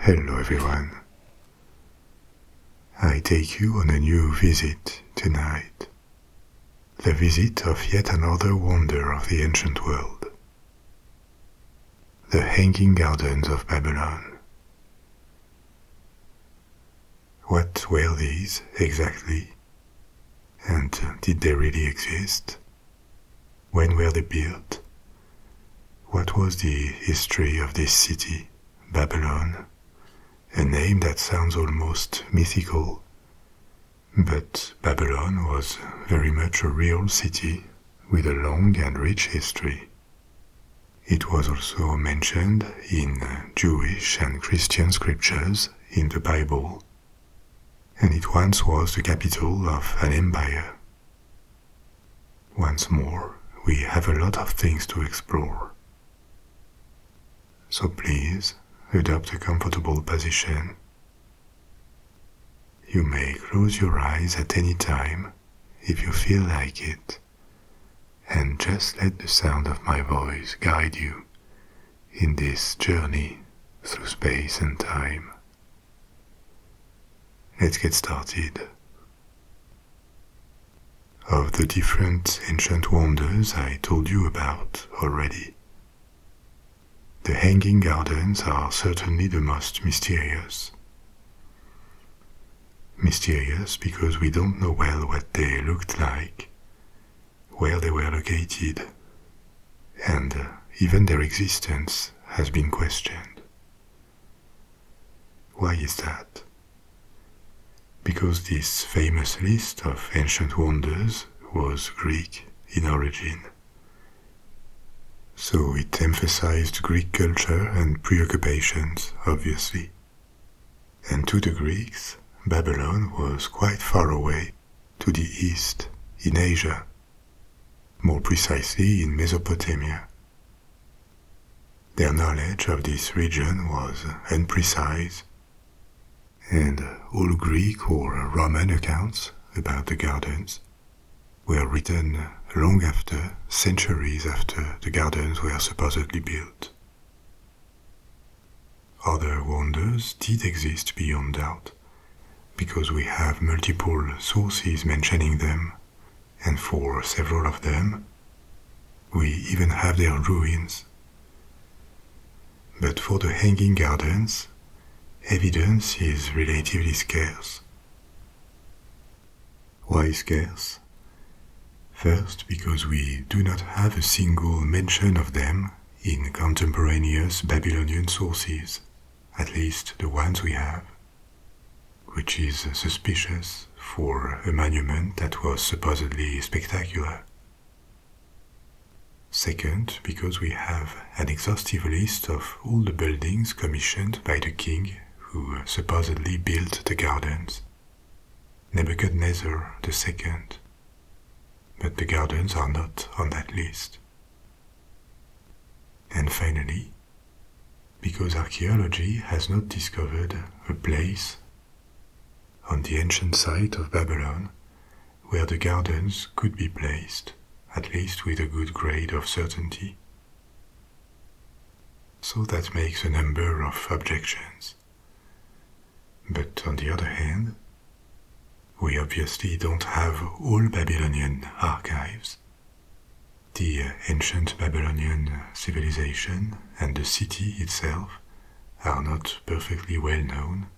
Hello everyone. I take you on a new visit tonight. The visit of yet another wonder of the ancient world. The Hanging Gardens of Babylon. What were these exactly? And did they really exist? When were they built? What was the history of this city, Babylon? A name that sounds almost mythical. But Babylon was very much a real city with a long and rich history. It was also mentioned in Jewish and Christian scriptures in the Bible, and it once was the capital of an empire. Once more, we have a lot of things to explore. So please, adopt a comfortable position. You may close your eyes at any time if you feel like it, and just let the sound of my voice guide you in this journey through space and time. Let's get started. Of the different ancient wonders I told you about already, the Hanging Gardens are certainly the most mysterious. Mysterious because we don't know well what they looked like, where they were located, and even their existence has been questioned. Why is that? Because this famous list of ancient wonders was Greek in origin. So it emphasized Greek culture and preoccupations, obviously. And to the Greeks, Babylon was quite far away, to the east, in Asia, more precisely in Mesopotamia. Their knowledge of this region was imprecise, and all Greek or Roman accounts about the gardens were written long after, centuries after the gardens were supposedly built. Other wonders did exist beyond doubt, because we have multiple sources mentioning them, and for several of them, we even have their ruins. But for the Hanging Gardens, evidence is relatively scarce. Why scarce? First, because we do not have a single mention of them in contemporaneous Babylonian sources, at least the ones we have, which is suspicious for a monument that was supposedly spectacular. Second, because we have an exhaustive list of all the buildings commissioned by the king who supposedly built the gardens, Nebuchadnezzar II. But the gardens are not on that list. And finally, because archaeology has not discovered a place on the ancient site of Babylon where the gardens could be placed, at least with a good grade of certainty. So that makes a number of objections. But on the other hand, we obviously don't have all Babylonian archives. The ancient Babylonian civilization and the city itself are not perfectly well known,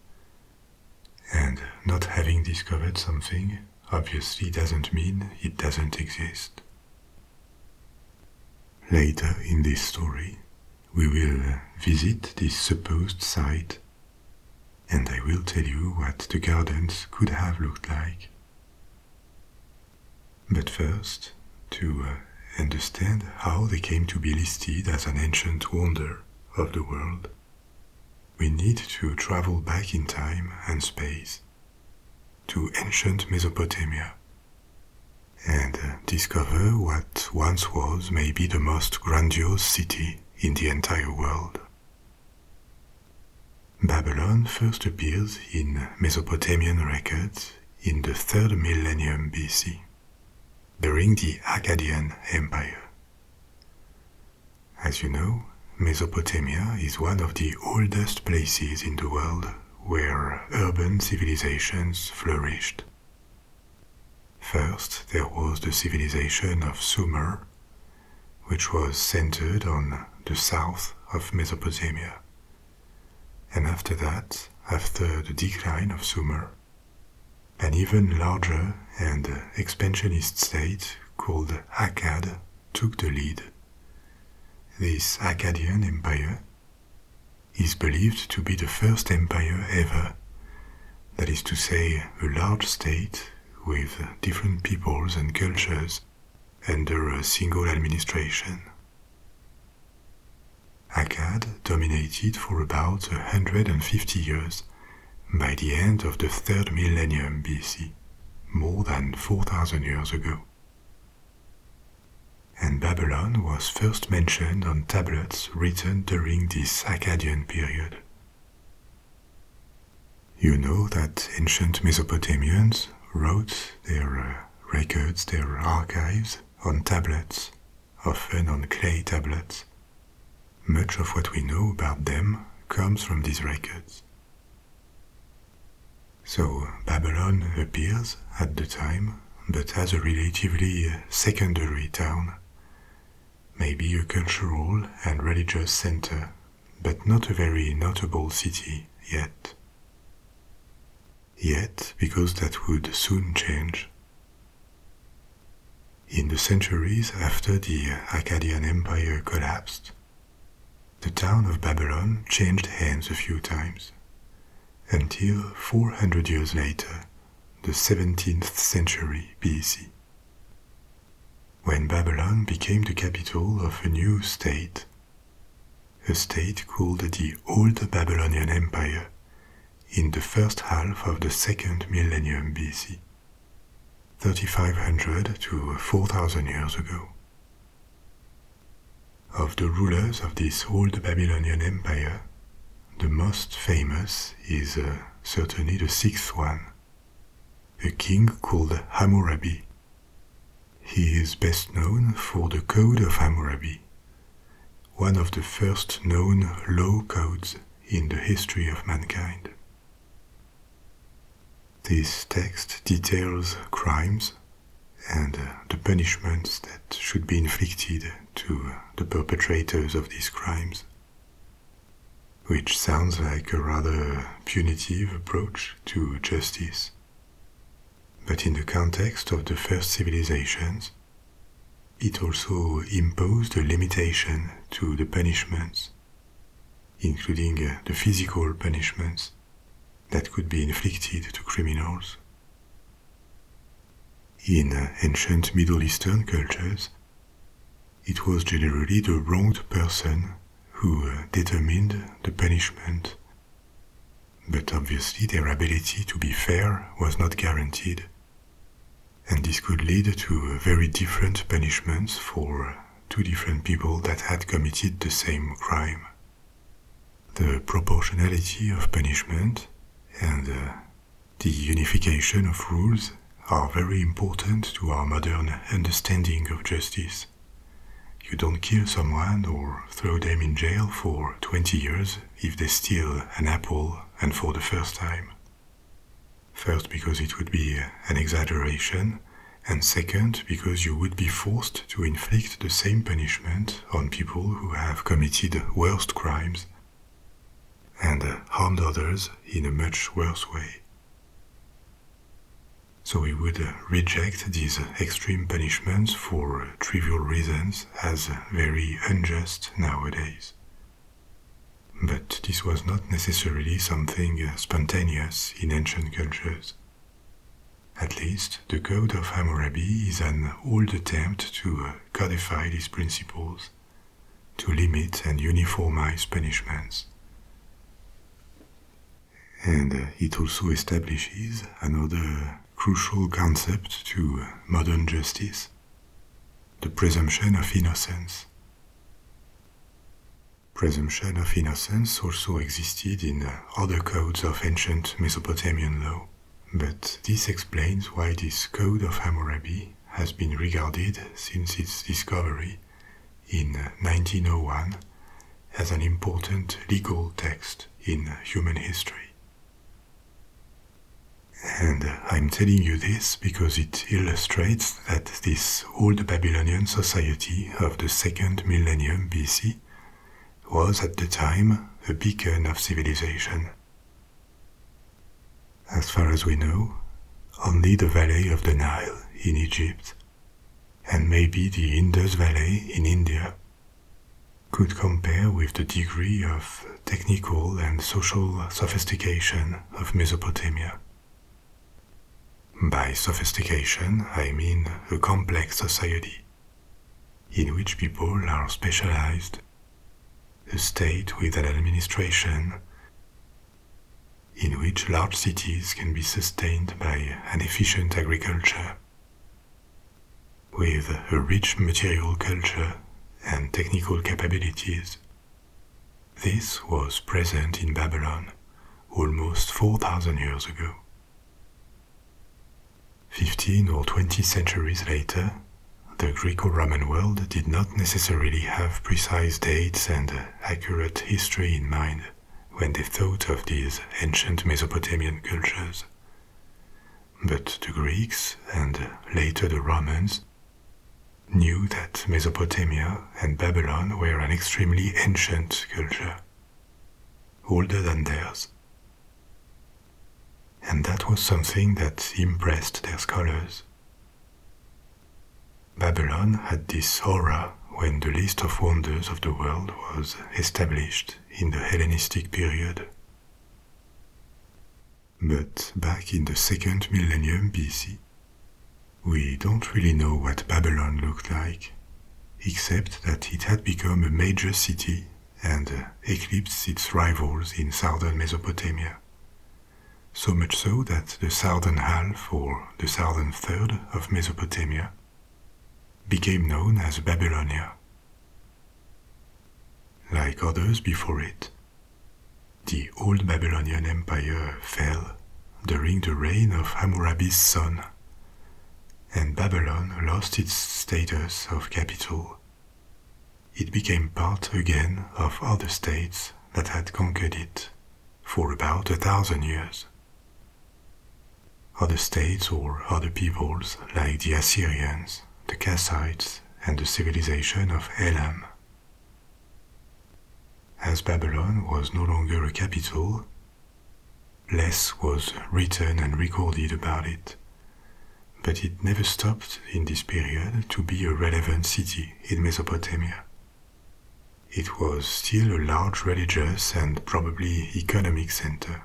and not having discovered something obviously doesn't mean it doesn't exist. Later in this story, we will visit this supposed site, and I will tell you what the gardens could have looked like. But first, to understand how they came to be listed as an ancient wonder of the world, we need to travel back in time and space to ancient Mesopotamia and discover what once was maybe the most grandiose city in the entire world. Babylon first appears in Mesopotamian records in the 3rd millennium BC, during the Akkadian Empire. As you know, Mesopotamia is one of the oldest places in the world where urban civilizations flourished. First, there was the civilization of Sumer, which was centered on the south of Mesopotamia. And after that, after the decline of Sumer, an even larger and expansionist state called Akkad took the lead. This Akkadian empire is believed to be the first empire ever, that is to say, a large state with different peoples and cultures under a single administration. Akkad dominated for about 150 years by the end of the 3rd millennium BC, more than 4,000 years ago. And Babylon was first mentioned on tablets written during this Akkadian period. You know that ancient Mesopotamians wrote their records, their archives, on tablets, often on clay tablets. Much of what we know about them comes from these records. So Babylon appears at the time, but as a relatively secondary town, maybe a cultural and religious center, but not a very notable city yet. Yet, because that would soon change. In the centuries after the Akkadian Empire collapsed, the town of Babylon changed hands a few times, until 400 years later, the 17th century BC, when Babylon became the capital of a new state, a state called the Old Babylonian Empire, in the first half of the 2nd millennium BC, 3500 to 4000 years ago. Of the rulers of this Old Babylonian Empire, the most famous is certainly the 6th one, a king called Hammurabi. He is best known for the Code of Hammurabi, one of the first known law codes in the history of mankind. This text details crimes and the punishments that should be inflicted to the perpetrators of these crimes, which sounds like a rather punitive approach to justice. But in the context of the first civilizations, it also imposed a limitation to the punishments, including the physical punishments that could be inflicted to criminals. In ancient Middle Eastern cultures, it was generally the wronged person who determined the punishment, but obviously their ability to be fair was not guaranteed, and this could lead to very different punishments for two different people that had committed the same crime. The proportionality of punishment and the unification of rules are very important to our modern understanding of justice. You don't kill someone or throw them in jail for 20 years if they steal an apple and for the first time. First, because it would be an exaggeration, and second, because you would be forced to inflict the same punishment on people who have committed worse crimes and harmed others in a much worse way. So we would reject these extreme punishments for trivial reasons as very unjust nowadays. But this was not necessarily something spontaneous in ancient cultures. At least, the Code of Hammurabi is an old attempt to codify these principles, to limit and uniformize punishments. And it also establishes another crucial concept to modern justice, the presumption of innocence. Presumption of innocence also existed in other codes of ancient Mesopotamian law, but this explains why this Code of Hammurabi has been regarded since its discovery in 1901 as an important legal text in human history. And I'm telling you this because it illustrates that this old Babylonian society of the second millennium BC was at the time a beacon of civilization. As far as we know, only the valley of the Nile in Egypt and maybe the Indus Valley in India could compare with the degree of technical and social sophistication of Mesopotamia. By sophistication, I mean a complex society in which people are specialized, a state with an administration, in which large cities can be sustained by an efficient agriculture, with a rich material culture and technical capabilities. This was present in Babylon almost 4,000 years ago. 15 or 20 centuries later, the Greco-Roman world did not necessarily have precise dates and accurate history in mind when they thought of these ancient Mesopotamian cultures. But the Greeks, and later the Romans, knew that Mesopotamia and Babylon were an extremely ancient culture, older than theirs. And that was something that impressed their scholars. Babylon had this aura when the list of wonders of the world was established in the Hellenistic period. But back in the second millennium BC, we don't really know what Babylon looked like, except that it had become a major city and eclipsed its rivals in southern Mesopotamia. So much so that the southern half or the southern third of Mesopotamia became known as Babylonia. Like others before it, the old Babylonian Empire fell during the reign of Hammurabi's son, and Babylon lost its status of capital. It became part again of other states that had conquered it for about 1,000 years. Other states or other peoples like the Assyrians, the Kassites, and the civilization of Elam. As Babylon was no longer a capital, less was written and recorded about it, but it never stopped in this period to be a relevant city in Mesopotamia. It was still a large religious and probably economic center.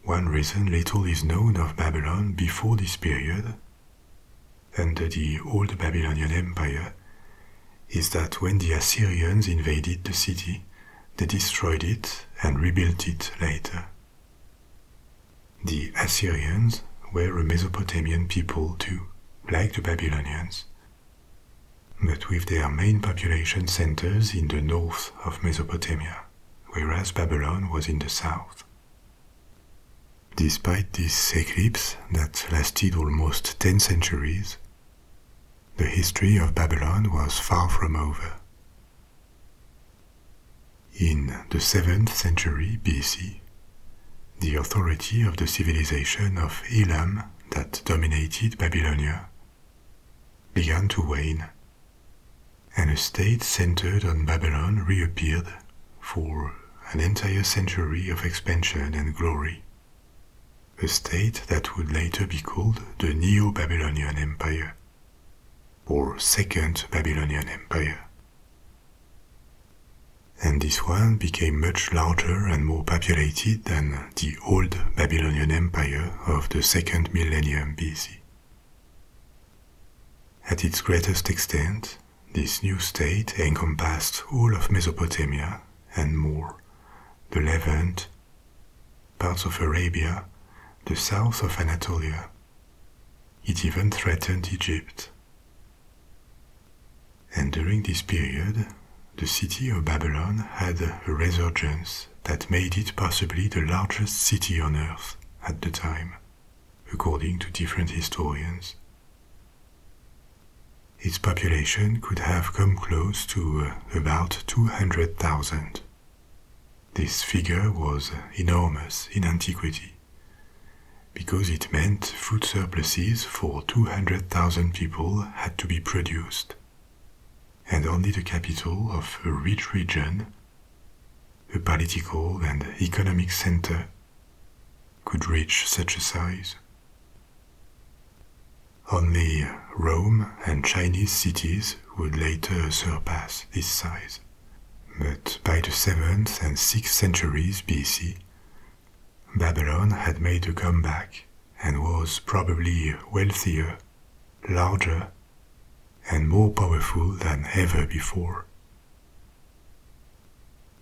One reason little is known of Babylon before this period, under the old Babylonian Empire, is that when the Assyrians invaded the city, they destroyed it and rebuilt it later. The Assyrians were a Mesopotamian people too, like the Babylonians, but with their main population centers in the north of Mesopotamia, whereas Babylon was in the south. Despite this eclipse that lasted almost 10 centuries, the history of Babylon was far from over. In the 7th century BC, the authority of the civilization of Elam that dominated Babylonia began to wane, and a state centered on Babylon reappeared for an entire century of expansion and glory. A state that would later be called the Neo-Babylonian Empire, or Second Babylonian Empire. And this one became much larger and more populated than the old Babylonian Empire of the second millennium BC. At its greatest extent, this new state encompassed all of Mesopotamia and more, the Levant, parts of Arabia, the south of Anatolia. It even threatened Egypt. And during this period, the city of Babylon had a resurgence that made it possibly the largest city on earth at the time, according to different historians. its population could have come close to about 200,000. This figure was enormous in antiquity, because it meant food surpluses for 200,000 people had to be produced, and only the capital of a rich region, a political and economic center, could reach such a size. Only Rome and Chinese cities would later surpass this size. But by the 7th and 6th centuries BC, Babylon had made a comeback and was probably wealthier, larger, and more powerful than ever before.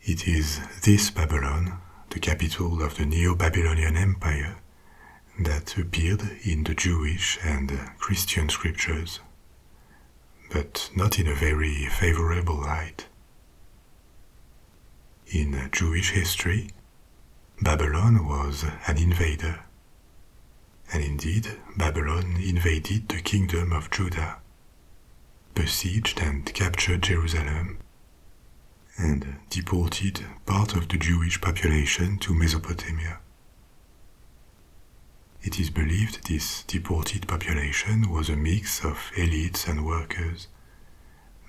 It is this Babylon, the capital of the Neo-Babylonian Empire, that appeared in the Jewish and Christian scriptures, but not in a very favorable light. In Jewish history, Babylon was an invader, and indeed Babylon invaded the kingdom of Judah, besieged and captured Jerusalem, and deported part of the Jewish population to Mesopotamia. It is believed this deported population was a mix of elites and workers,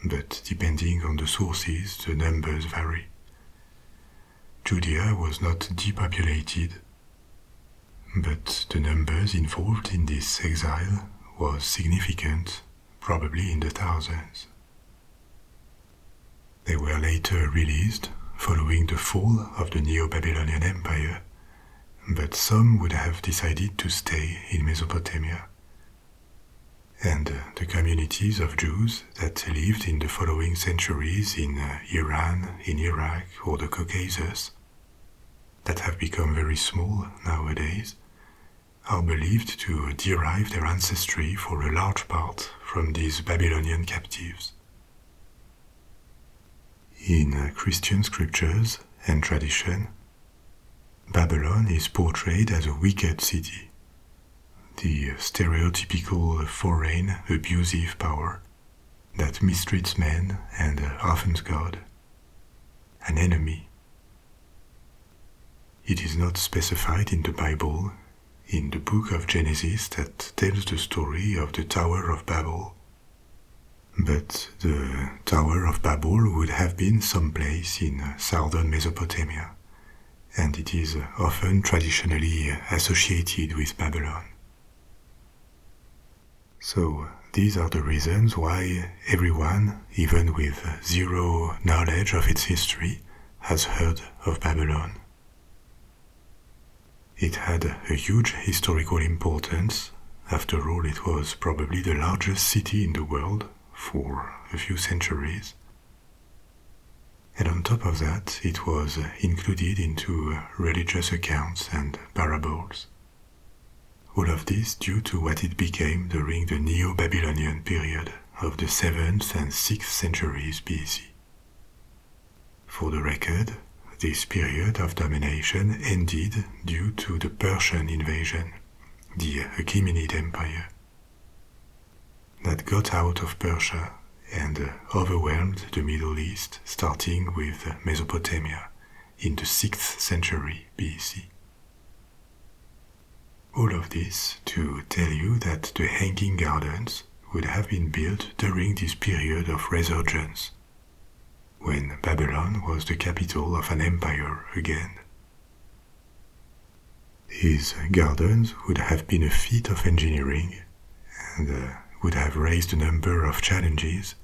but depending on the sources, the numbers vary. Judea was not depopulated, but the numbers involved in this exile was significant, probably in the thousands. They were later released following the fall of the Neo-Babylonian Empire, but some would have decided to stay in Mesopotamia. And the communities of Jews that lived in the following centuries in Iran, in Iraq, or the Caucasus, that have become very small nowadays, are believed to derive their ancestry for a large part from these Babylonian captives. In Christian scriptures and tradition, Babylon is portrayed as a wicked city, the stereotypical foreign abusive power that mistreats men and offends God, an enemy. It is not specified in the Bible, in the book of Genesis that tells the story of the Tower of Babel, but the Tower of Babel would have been someplace in southern Mesopotamia, and it is often traditionally associated with Babylon. So these are the reasons why everyone, even with zero knowledge of its history, has heard of Babylon. It had a huge historical importance. After all, it was probably the largest city in the world for a few centuries. And on top of that, it was included into religious accounts and parables. All of this due to what it became during the Neo-Babylonian period of the 7th and 6th centuries BC. For the record, this period of domination ended due to the Persian invasion, the Achaemenid Empire, that got out of Persia and overwhelmed the Middle East, starting with Mesopotamia in the 6th century BC. All of this to tell you that the Hanging Gardens would have been built during this period of resurgence, when Babylon was the capital of an empire again. These gardens would have been a feat of engineering and would have raised a number of challenges.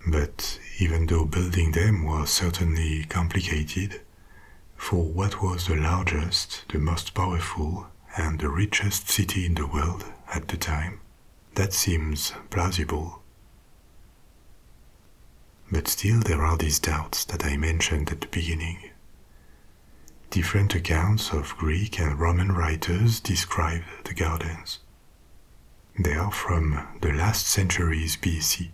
But even though building them was certainly complicated, for what was the largest, the most powerful, and the richest city in the world at the time, that seems plausible. But still there are these doubts that I mentioned at the beginning. Different accounts of Greek and Roman writers describe the gardens. They are from the last centuries BC,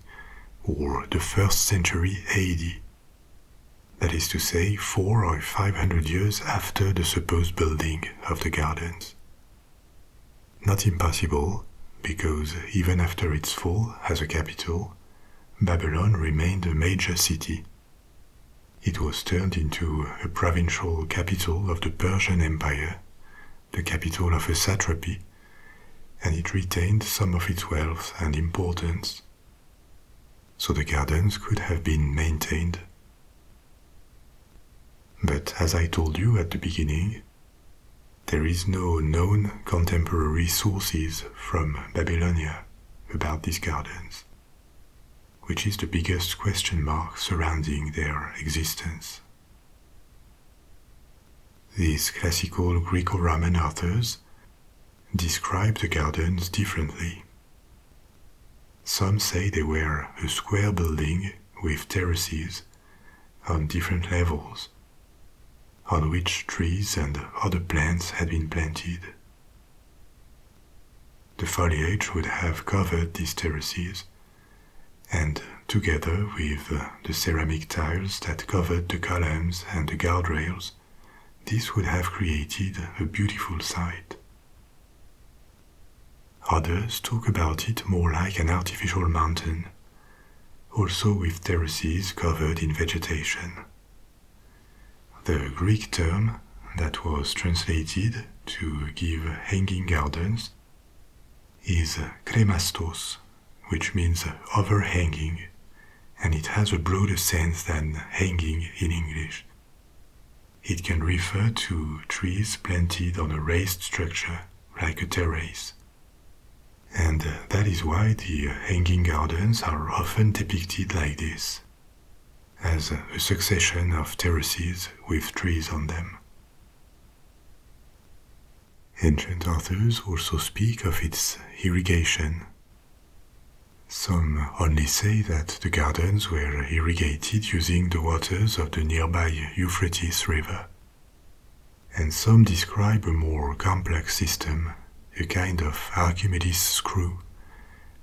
or the 1st century AD. That is to say, 400 or 500 years after the supposed building of the gardens. Not impossible, because even after its fall as a capital, Babylon remained a major city. It was turned into a provincial capital of the Persian Empire, the capital of a satrapy, and it retained some of its wealth and importance, so the gardens could have been maintained. But as I told you at the beginning, there is no known contemporary sources from Babylonia about these gardens, which is the biggest question mark surrounding their existence. These classical Greco-Roman authors describe the gardens differently. Some say they were a square building with terraces on different levels, on which trees and other plants had been planted. The foliage would have covered these terraces, and together with the ceramic tiles that covered the columns and the guardrails, this would have created a beautiful sight. Others talk about it more like an artificial mountain, also with terraces covered in vegetation. The Greek term that was translated to give hanging gardens is kremastos, which means overhanging, and it has a broader sense than hanging in English. It can refer to trees planted on a raised structure, like a terrace. And that is why the hanging gardens are often depicted like this, as a succession of terraces with trees on them. Ancient authors also speak of its irrigation. Some only say that the gardens were irrigated using the waters of the nearby Euphrates River, and some describe a more complex system, a kind of Archimedes screw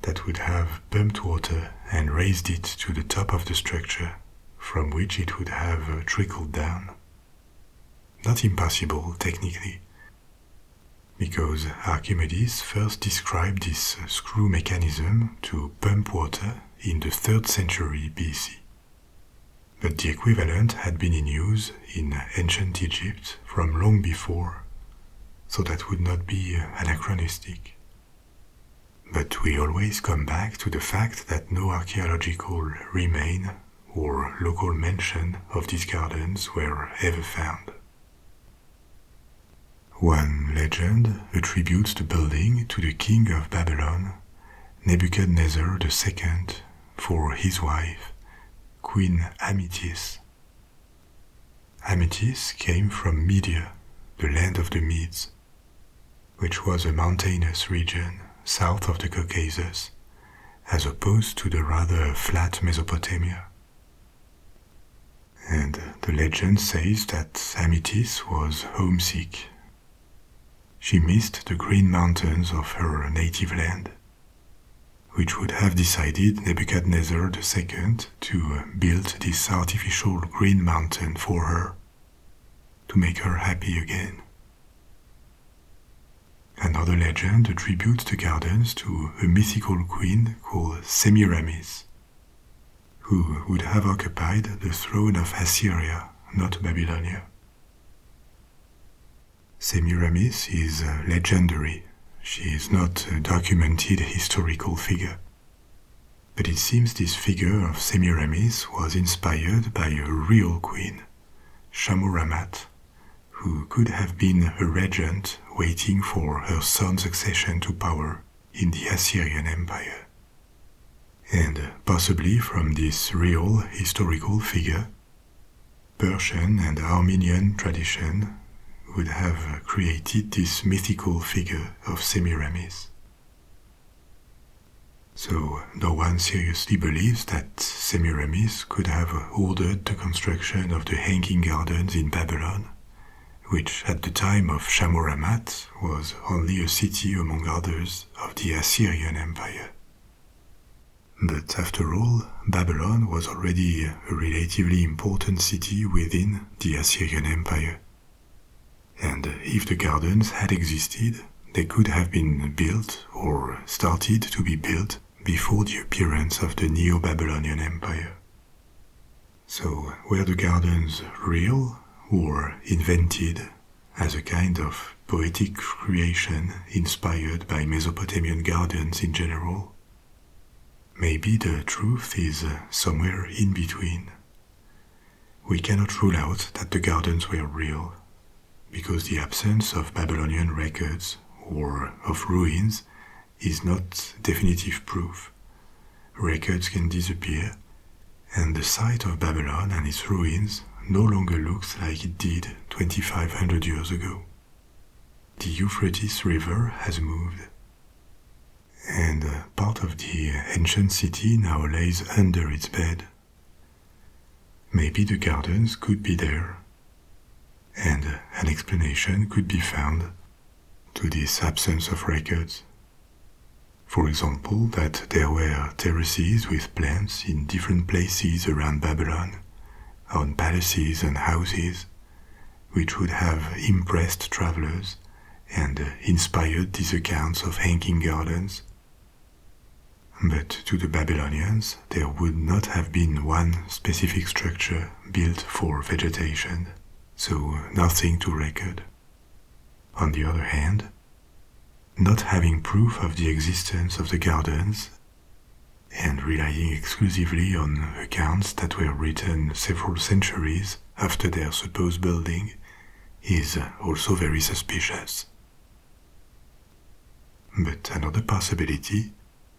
that would have pumped water and raised it to the top of the structure, from which it would have trickled down. Not impossible technically, because Archimedes first described this screw mechanism to pump water in the 3rd century BC. But the equivalent had been in use in ancient Egypt from long before, so that would not be anachronistic. But we always come back to the fact that no archaeological remain or local mention of these gardens were ever found. One legend attributes the building to the king of Babylon, Nebuchadnezzar II, for his wife, Queen Amytis. Amytis came from Media, the land of the Medes, which was a mountainous region south of the Caucasus, as opposed to the rather flat Mesopotamia. And the legend says that Amytis was homesick. She missed the green mountains of her native land, which would have decided Nebuchadnezzar II to build this artificial green mountain for her, to make her happy again. Another legend attributes the gardens to a mythical queen called Semiramis, who would have occupied the throne of Assyria, not Babylonia. Semiramis is legendary. She is not a documented historical figure. But it seems this figure of Semiramis was inspired by a real queen, Shamuramat, who could have been a regent waiting for her son's accession to power in the Assyrian Empire. And possibly from this real historical figure, Persian and Armenian tradition would have created this mythical figure of Semiramis. So no one seriously believes that Semiramis could have ordered the construction of the Hanging Gardens in Babylon, which at the time of Shamuramat was only a city among others of the Assyrian Empire. But after all, Babylon was already a relatively important city within the Assyrian Empire. And if the gardens had existed, they could have been built or started to be built before the appearance of the Neo-Babylonian Empire. So, were the gardens real or invented as a kind of poetic creation inspired by Mesopotamian gardens in general? Maybe the truth is somewhere in between. We cannot rule out that the gardens were real, because the absence of Babylonian records or of ruins is not definitive proof. Records can disappear, and the site of Babylon and its ruins no longer looks like it did 2500 years ago. The Euphrates River has moved, and part of the ancient city now lays under its bed. Maybe the gardens could be there, and an explanation could be found to this absence of records. For example, that there were terraces with plants in different places around Babylon, on palaces and houses, which would have impressed travelers and inspired these accounts of hanging gardens. But to the Babylonians, there would not have been one specific structure built for vegetation, so nothing to record. On the other hand, not having proof of the existence of the gardens and relying exclusively on accounts that were written several centuries after their supposed building is also very suspicious. But another possibility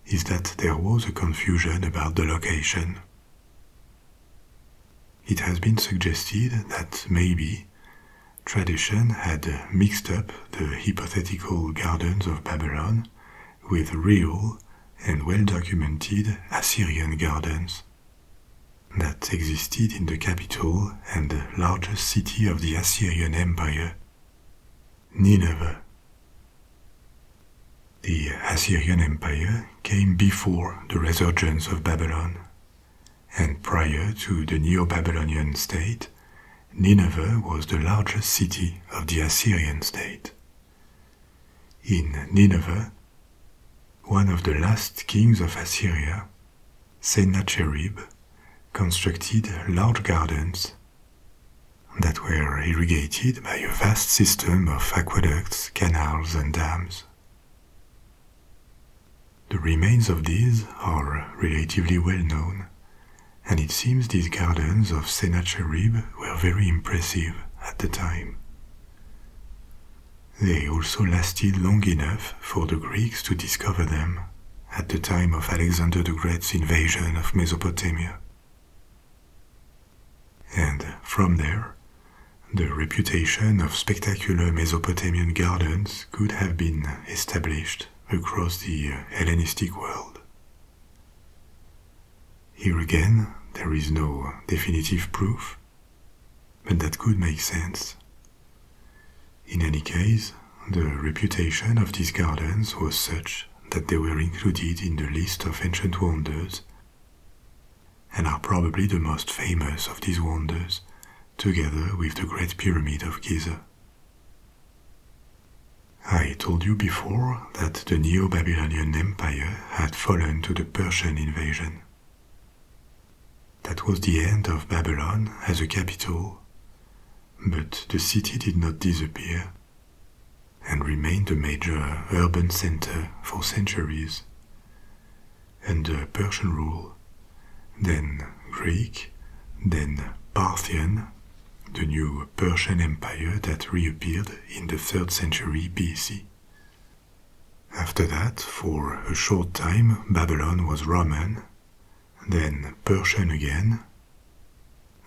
is that there was a confusion about the location. It has been suggested that maybe tradition had mixed up the hypothetical gardens of Babylon with real and well-documented Assyrian gardens that existed in the capital and largest city of the Assyrian Empire, Nineveh. The Assyrian Empire came before the resurgence of Babylon, and prior to the Neo-Babylonian state, Nineveh was the largest city of the Assyrian state. In Nineveh, one of the last kings of Assyria, Sennacherib, constructed large gardens that were irrigated by a vast system of aqueducts, canals, and dams. The remains of these are relatively well known, and it seems these gardens of Sennacherib were very impressive at the time. They also lasted long enough for the Greeks to discover them at the time of Alexander the Great's invasion of Mesopotamia. And from there, the reputation of spectacular Mesopotamian gardens could have been established across the Hellenistic world. Here again, there is no definitive proof, but that could make sense. In any case, the reputation of these gardens was such that they were included in the list of ancient wonders and are probably the most famous of these wonders, together with the Great Pyramid of Giza. I told you before that the Neo-Babylonian Empire had fallen to the Persian invasion. That was the end of Babylon as a capital, but the city did not disappear and remained a major urban center for centuries. Under Persian rule, then Greek, then Parthian, the new Persian Empire that reappeared in the 3rd century BC. After that, for a short time, Babylon was Roman, then Persian again,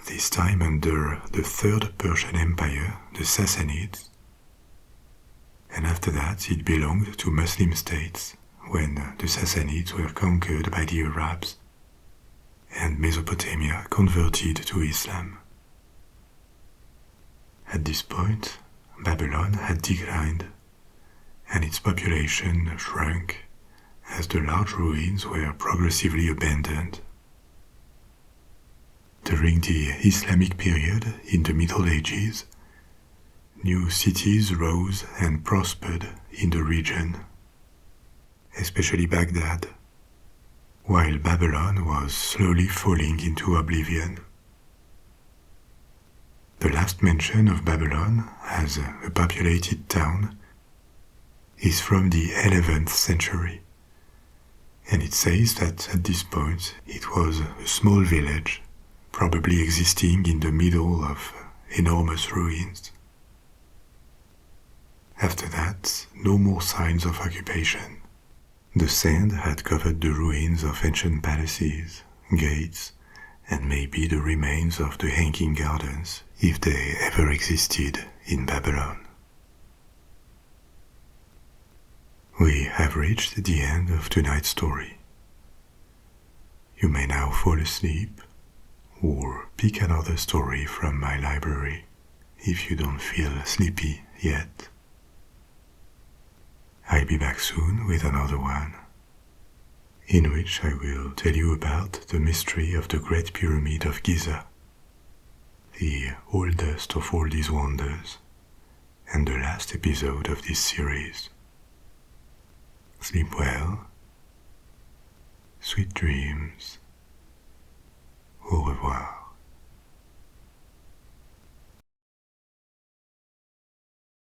this time under the 3rd Persian Empire, the Sassanids, and after that it belonged to Muslim states when the Sassanids were conquered by the Arabs and Mesopotamia converted to Islam. At this point, Babylon had declined, and its population shrunk as the large ruins were progressively abandoned. During the Islamic period in the Middle Ages, new cities rose and prospered in the region, especially Baghdad, while Babylon was slowly falling into oblivion. The last mention of Babylon as a populated town is from the 11th century, and it says that at this point it was a small village, probably existing in the middle of enormous ruins. After that, no more signs of occupation. The sand had covered the ruins of ancient palaces, gates, and maybe the remains of the hanging gardens, if they ever existed in Babylon. We have reached the end of tonight's story. You may now fall asleep or pick another story from my library if you don't feel sleepy yet. I'll be back soon with another one, in which I will tell you about the mystery of the Great Pyramid of Giza, the oldest of all these wonders, and the last episode of this series. Sleep well, sweet dreams, au revoir.